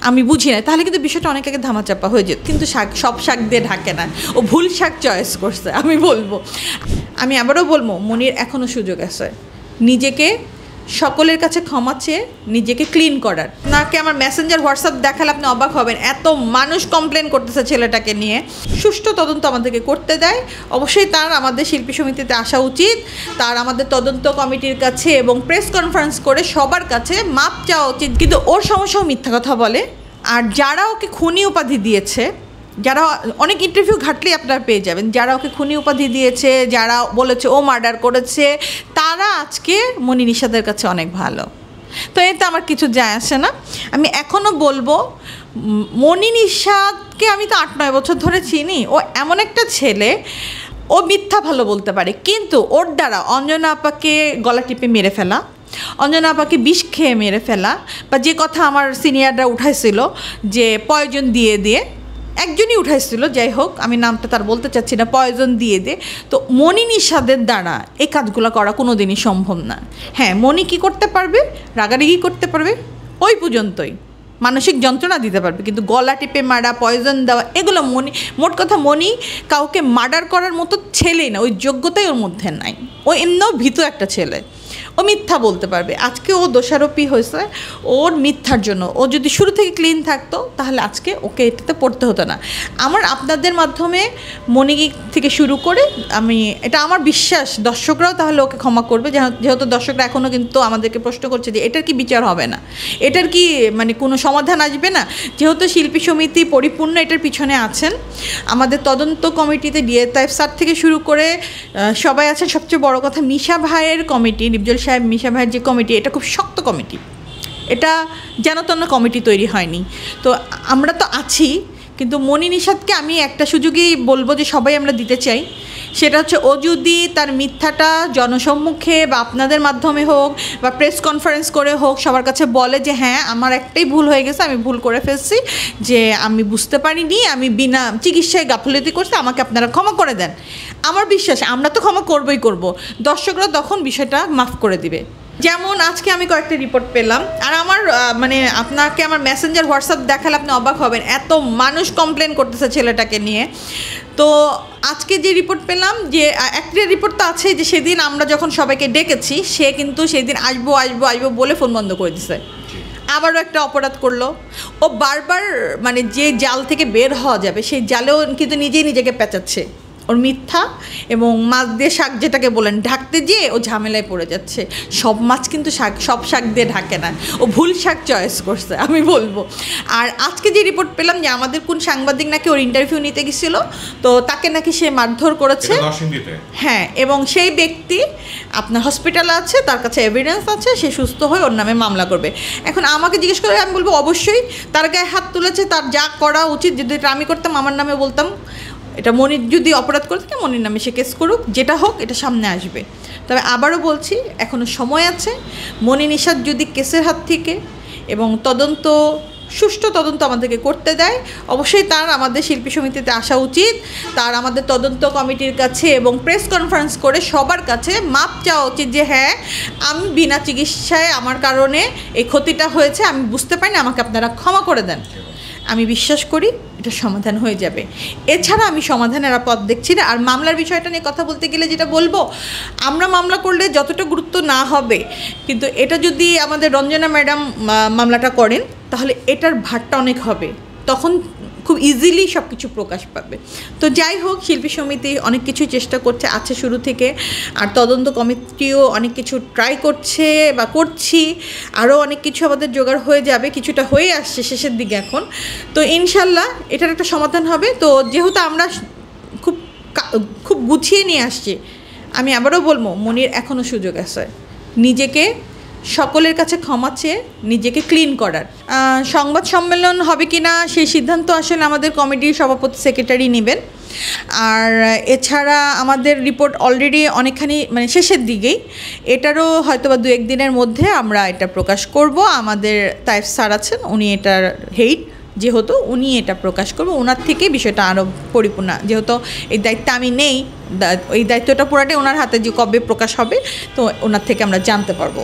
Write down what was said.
আমি বুঝি না, তাহলে কিন্তু বিষয়টা অনেক আগে ধামাচাপা হয়ে যেত। কিন্তু সব শাক দিয়ে ঢাকে না, ও ভুল শাক চয়েস করছে। আমি আবারও বলবো, মনির এখনও সুযোগ আছে নিজেকে সকলের কাছে ক্ষমা চেয়ে নিজেকে ক্লিন করার। নাকি আমার মেসেঞ্জার হোয়াটসঅ্যাপ দেখালে আপনি অবাক হবেন, এত মানুষ কমপ্লেন করতেছে ছেলেটাকে নিয়ে। সুষ্ঠু তদন্ত আমাদেরকে করতে দেয়, অবশ্যই তার আমাদের শিল্পী সমিতিতে আসা উচিত, তার আমাদের তদন্ত কমিটির কাছে এবং প্রেস কনফারেন্স করে সবার কাছে মাপ চাওয়া উচিত। কিন্তু ওর সমস্যাও মিথ্যা কথা বলে। আর যারা ওকে খুনি উপাধি দিয়েছে, যারা অনেক ইন্টারভিউ ঘাটলেই আপনারা পেয়ে যাবেন, যারা ওকে খুনি উপাধি দিয়েছে, যারা বলেছে ও মার্ডার করেছে, তারা আজকে মনি নিশাদের কাছে অনেক ভালো। তো এতে আমার কিছু যায় আসে না। আমি এখনও বলবো, মনি নিশাদকে আমি তো 8-9 বছর ধরে চিনি। ও এমন একটা ছেলে, ও মিথ্যা ভালো বলতে পারে, কিন্তু ওর দ্বারা অঞ্জনা আপাকে গলা টিপে মেরে ফেলা, অঞ্জনা আপাকে বিষ খেয়ে মেরে ফেলা, বা যে কথা আমার সিনিয়ররা উঠাইছিল যে পয়জন দিয়ে একজনই উঠাইছিল, যাই হোক আমি নামটা তার বলতে চাচ্ছি না, পয়জন দিয়ে তো মনি নিশাদের দ্বারা এই কাজগুলো করা কোনো দিনই সম্ভব না। হ্যাঁ, মনি কী করতে পারবে? রাগারাগি করতে পারবে, ওই পর্যন্তই, মানসিক যন্ত্রণা দিতে পারবে, কিন্তু গলা টিপে মারা, পয়জন দেওয়া, এগুলো মোট কথা মনি কাউকে মার্ডার করার মতো ছেলেই না, ওই যোগ্যতাই ওর মধ্যে নাই। ও এমনিও ভীতু একটা ছেলে, ও মিথ্যা বলতে পারবে। আজকে ও দোষারোপী হয়েছে ওর মিথ্যার জন্য। ও যদি শুরু থেকে ক্লিন থাকতো তাহলে আজকে ওকে এটাতে পড়তে হতো না। আমার আপনাদের মাধ্যমে মনি থেকে শুরু করে এটা আমার বিশ্বাস দর্শকরাও তাহলে ওকে ক্ষমা করবে, যেহেতু দর্শকরা এখনও কিন্তু আমাদেরকে প্রশ্ন করছে যে এটার কি বিচার হবে না, এটার কি কোনো সমাধান আসবে না। যেহেতু শিল্পী সমিতি পরিপূর্ণ এটার পিছনে আছেন, আমাদের তদন্ত কমিটিতে ডিএতাইফ স্যার থেকে শুরু করে সবাই আছেন। সবচেয়ে বড় কথা, মিশা ভাইয়ের কমিটি, নিবজল সাহেব মিশা ভাইয়ের যে কমিটি, এটা খুব শক্ত কমিটি, এটা যেন তেন কমিটি তৈরি হয়নি। তো আমরা তো আছি, কিন্তু মনি নিশাদকে আমি একটা সুযোগই বলবো যে সবাই আমরা দিতে চাই, সেটা হচ্ছে ও যদি তার মিথ্যাটা জনসম্মুখে বা আপনাদের মাধ্যমে হোক বা প্রেস কনফারেন্স করে হোক সবার কাছে বলে যে হ্যাঁ আমার একটাই ভুল হয়ে গেছে, আমি ভুল করে ফেলছি, যে আমি বুঝতে পারিনি, আমি বিনা চিকিৎসায় গাফিলতি করছি, আমাকে আপনারা ক্ষমা করে দেন। আমার বিশ্বাস আমরা তো ক্ষমা করবই করব, দর্শকরা তখন বিষয়টা মাফ করে দিবে। যেমন আজকে আমি কয়েকটা রিপোর্ট পেলাম, আর আমার আপনাকে আমার মেসেঞ্জার হোয়াটসঅ্যাপ দেখালে আপনি অবাক হবেন, এত মানুষ কমপ্লেন করতেছে ছেলেটাকে নিয়ে। তো আজকে যে রিপোর্ট পেলাম, যে একটা রিপোর্ট তো আছে যে সেদিন আমরা যখন সবাইকে ডেকেছি, সে কিন্তু সেদিন আসবো বলে ফোন বন্ধ করে দিছে। আবারও একটা অপরাধ করলো, ও বারবার যে জাল থেকে বের হওয়া যাবে সেই জালেও কিন্তু নিজেকে পেঁচাচ্ছে। ওর মিথ্যা এবং মাছ দিয়ে শাক যেটাকে বলেন ঢাকতে গিয়ে ও ঝামেলায় পড়ে যাচ্ছে। সব মাছ কিন্তু সব শাক দিয়ে ঢাকে না, ও ভুল শাক চয়েস করছে আমি বলবো। আর আজকে যে রিপোর্ট পেলাম যে আমাদের কোন সাংবাদিক নাকি ওর ইন্টারভিউ নিতে গেছিল, তো তাকে নাকি সে মারধর করেছে। হ্যাঁ, এবং সেই ব্যক্তি আপনার হসপিটালে আছে, তার কাছে এভিডেন্স আছে, সে সুস্থ হয়ে ওর নামে মামলা করবে। এখন আমাকে জিজ্ঞেস করে আমি বলবো অবশ্যই তার গায়ে হাত তুলেছে, তার যা করা উচিত, যদি এটা আমি করতাম আমার নামে বলতাম, এটা মনির যদি অপরাধ করে থাকে মনির নামে সে কেস করুক, যেটা হোক এটা সামনে আসবে। তবে আবারও বলছি, এখনও সময় আছে। মনি নিশাদ যদি কেসের হাত থেকে এবং সুষ্ঠু তদন্ত আমাদেরকে করতে দেয়, অবশ্যই তার আমাদের শিল্পী সমিতিতে আসা উচিত, তার আমাদের তদন্ত কমিটির কাছে এবং প্রেস কনফারেন্স করে সবার কাছে মাপ চাওয়া উচিত যে হ্যাঁ আমি বিনা চিকিৎসায় আমার কারণে এই ক্ষতিটা হয়েছে, আমি বুঝতে পারিনি, আমাকে আপনারা ক্ষমা করে দেন। আমি বিশ্বাস করি এটা সমাধান হয়ে যাবে, এছাড়া আমি সমাধানের পথ দেখছি না। আর মামলার বিষয়টা নিয়ে কথা বলতে গেলে যেটা বলবো, আমরা মামলা করলে যতটা গুরুত্ব না হবে, কিন্তু এটা যদি আমাদের রঞ্জনা ম্যাডাম মামলাটা করেন তাহলে এটার ভারটা অনেক হবে, তখন খুব ইজিলি সব কিছু প্রকাশ পাবে। তো যাই হোক, শিল্পী সমিতি অনেক কিছুই চেষ্টা আছে শুরু থেকে, আর তদন্ত কমিটিও অনেক কিছু ট্রাই করছে বা করছি, আরও অনেক কিছু আমাদের জোগাড় হয়ে যাবে, কিছুটা হয়ে আসছে শেষের দিকে এখন। তো ইনশাল্লাহ এটার একটা সমাধান হবে। তো যেহেতু আমরা খুব গুছিয়ে নিয়ে আসছি, আমি আবারও বলবো মনির এখনও সুযোগ আছে নিজেকে সকলের কাছে ক্ষমা চেয়ে নিজেকে ক্লিন করার। সংবাদ সম্মেলন হবে কি না সেই সিদ্ধান্ত আসলে আমাদের কমিটির সভাপতি সেক্রেটারি নেবেন। আর এছাড়া আমাদের রিপোর্ট অলরেডি অনেকখানি শেষের দিকেই, এটারও হয়তো বা 2-1 দিনের মধ্যে আমরা এটা প্রকাশ করব। আমাদের তাইফ স্যার আছেন, উনি এটার হেড, যেহেতু উনি এটা প্রকাশ করবো, ওনার থেকে বিষয়টা আরও পরিপূর্ণ, যেহেতু এই দায়িত্ব আমি নেই, এই দায়িত্বটা পুরাটাই ওনার হাতে, যে কবে প্রকাশ হবে তো ওনার থেকে আমরা জানতে পারবো।